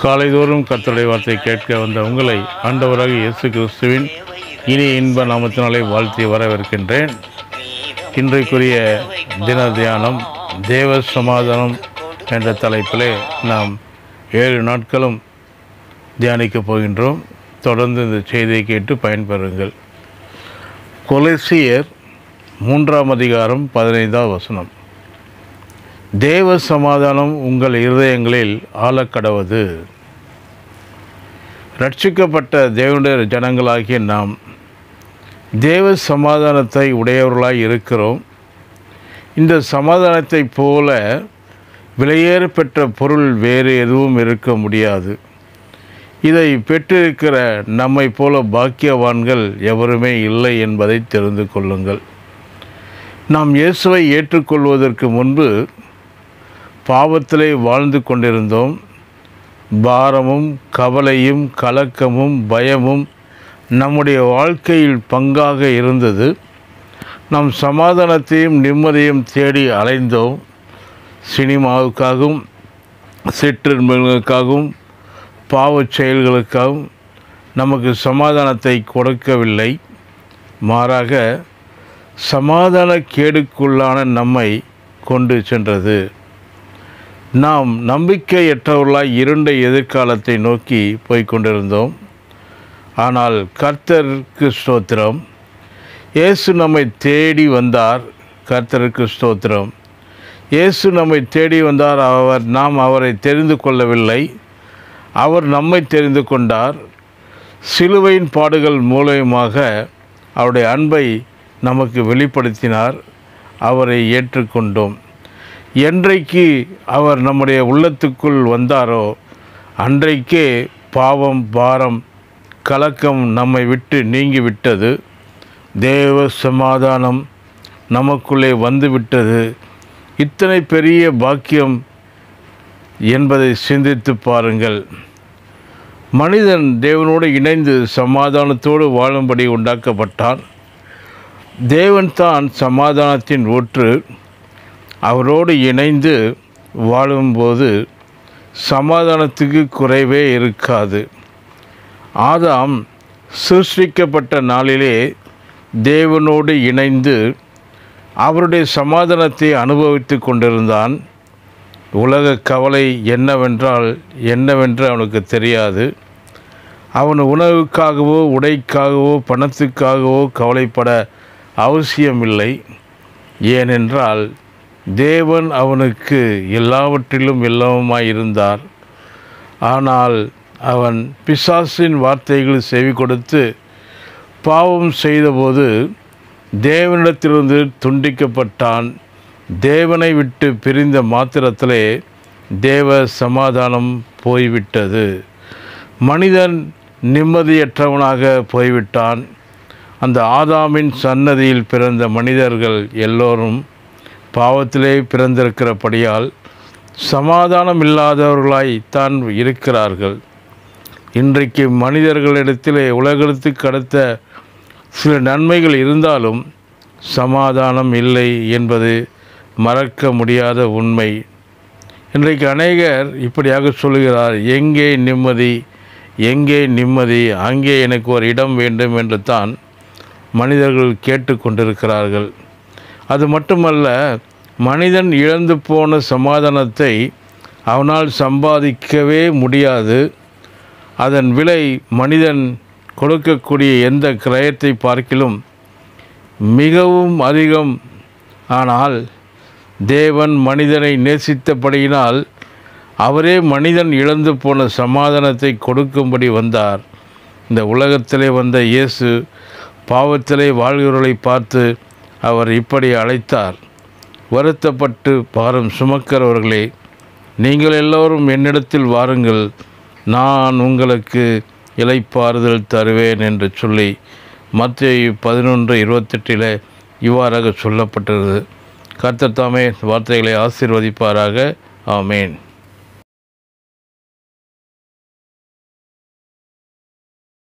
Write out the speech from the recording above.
காலைதோறும் கர்த்தருடைய வார்த்தை கேட்க வந்த உங்களை ஆண்டவராக இயேசு கிறிஸ்துவின் இனிய இன்ப நாமத்தினாலே வாழ்த்தி வரவேற்கின்றேன். இன்றைக்குரிய தின தியானம் தேவ சமாதானம் என்ற தலைப்பிலே நாம் 7 நாட்களும் தியானிக்கப் போகின்றோம். தொடர்ந்து இந்த செய்தியை கேட்டு பயன்பெறுங்கள். கொலோசியர் 3ஆம் அதிகாரம் 15ஆம் வசனம். தேவ சமாதானம் உங்கள் இருதயங்களில் ஆளக்கடவது. ரட்சிக்கப்பட்ட தேவனுடைய ஜனங்களாகிய நாம் தேவ சமாதானத்தை உடையவர்களாய் இருக்கிறோம். இந்த சமாதானத்தை போல விலையேற பெற்ற பொருள் வேறு எதுவும் இருக்க முடியாது. இதை பெற்றிருக்கிற நம்மை போல பாக்கியவான்கள் எவருமே இல்லை என்பதை தெரிந்து கொள்ளுங்கள். நாம் இயேசுவை ஏற்றுக்கொள்வதற்கு முன்பு பாவத்திலே வாழ்ந்து கொண்டிருந்தோம். பாரமும் கவலையும் கலக்கமும் பயமும் நம்முடைய வாழ்க்கையில் பங்காக இருந்தது. நாம் சமாதானத்தையும் நிம்மதியும் தேடி அலைந்தோம். சினிமாவுக்காகவும் சிற்றின்பங்களுக்காகவும் பாவச் செயல்களுக்காகவும் நமக்கு சமாதானத்தை கொடுக்கவில்லை. மாறாக சமாதான கேடுக்குள்ளான நம்மை கொண்டு சென்றது. நாம் நம்பிக்கையற்றவர்களாய் இருண்ட எதிர்காலத்தை நோக்கி போய்கொண்டிருந்தோம். ஆனால் கர்த்தருக்கு ஸ்தோத்திரம், இயேசு நம்மை தேடி வந்தார். கர்த்தருக்கு ஸ்தோத்திரம், இயேசு நம்மை தேடி வந்தார். நாம் அவரை தெரிந்து கொள்ளவில்லை, அவர் நம்மை தெரிந்து கொண்டார். சிலுவையின் பாடுகள் மூலமாக அவருடைய அன்பை நமக்கு வெளிப்படுத்தினார். அவரை ஏற்றுக்கொண்டோம். என்றைக்கு அவர் நம்முடைய உள்ளத்துக்குள் வந்தாரோ அன்றைக்கே பாவம் பாரம் கலக்கம் நம்மை விட்டு நீங்கிவிட்டது. தேவ சமாதானம் நமக்குள்ளே வந்துவிட்டது. இத்தனை பெரிய பாக்கியம் என்பதை சிந்தித்து பாருங்கள். மனிதன் தேவனோடு இணைந்து சமாதானத்தோடு வாழும்படி உண்டாக்கப்பட்டான். தேவன்தான் சமாதானத்தின் ஊற்று. அவரோடு இணைந்து வாழும்போது சமாதானத்துக்கு குறைவே இருக்காது. ஆதாம் சிருஷ்டிக்கப்பட்ட நாளிலே தேவனோடு இணைந்து அவருடைய சமாதானத்தை அனுபவித்து கொண்டிருந்தான். உலக கவலை என்னவென்று அவனுக்கு தெரியாது. அவன் உணவுக்காகவோ உடைக்காகவோ பணத்துக்காகவோ கவலைப்பட அவசியமில்லை. ஏனென்றால் தேவன் அவனுக்கு எல்லாவற்றிலும் எல்லாமாய் இருந்தார். ஆனால் அவன் பிசாசின் வார்த்தைகள் செவி கொடுத்து பாவம் செய்தபோது தேவனிடத்திலிருந்து துண்டிக்கப்பட்டான். தேவனை விட்டு பிரிந்த மாத்திரத்திலே தேவ சமாதானம் போய்விட்டது. மனிதன் நிம்மதியற்றவனாக போய்விட்டான். அந்த ஆதாமின் சன்னதியில் பிறந்த மனிதர்கள் எல்லோரும் பாவத்திலே பிறந்திருக்கிறபடியால் சமாதானம் இல்லாதவர்களாய்த்தான் இருக்கிறார்கள். இன்றைக்கு மனிதர்களிடத்திலே உலகத்துக்கு அடுத்த சில நன்மைகள் இருந்தாலும் சமாதானம் இல்லை என்பது மறக்க முடியாத உண்மை. இன்றைக்கு அநேகர் இப்படியாக சொல்கிறார், எங்கே நிம்மதி, எங்கே நிம்மதி, அங்கே எனக்கு ஒரு இடம் வேண்டும் என்று தான் மனிதர்கள் கேட்டு கொண்டிருக்கிறார்கள். அது மட்டுமல்ல, மனிதன் இழந்து போன சமாதானத்தை அவனால் சம்பாதிக்கவே முடியாது. அதன் விலை மனிதன் கொடுக்கக்கூடிய எந்த கிரயத்தை பார்க்கிலும் மிகவும் அதிகம். ஆனால் தேவன் மனிதனை நேசித்தபடியினால் அவரே மனிதன் இழந்து போன சமாதானத்தை கொடுக்கும்படி வந்தார். இந்த உலகத்திலே வந்த இயேசு பாவத்திலே வாழ்கிறவர்களை பார்த்து அவர் இப்படி அழைத்தார், வருத்தப்பட்டு பாரம் சுமக்கிறவர்களே, நீங்கள் எல்லோரும் என்னிடத்தில் வாருங்கள், நான் உங்களுக்கு இளைப்பாறுதல் தருவேன் என்று சொல்லி மத்தேயு 11:28 இவ்வாறாக சொல்லப்பட்டது. கர்த்தர் தாமே வார்த்தைகளை ஆசீர்வதிப்பாராக. ஆமேன்.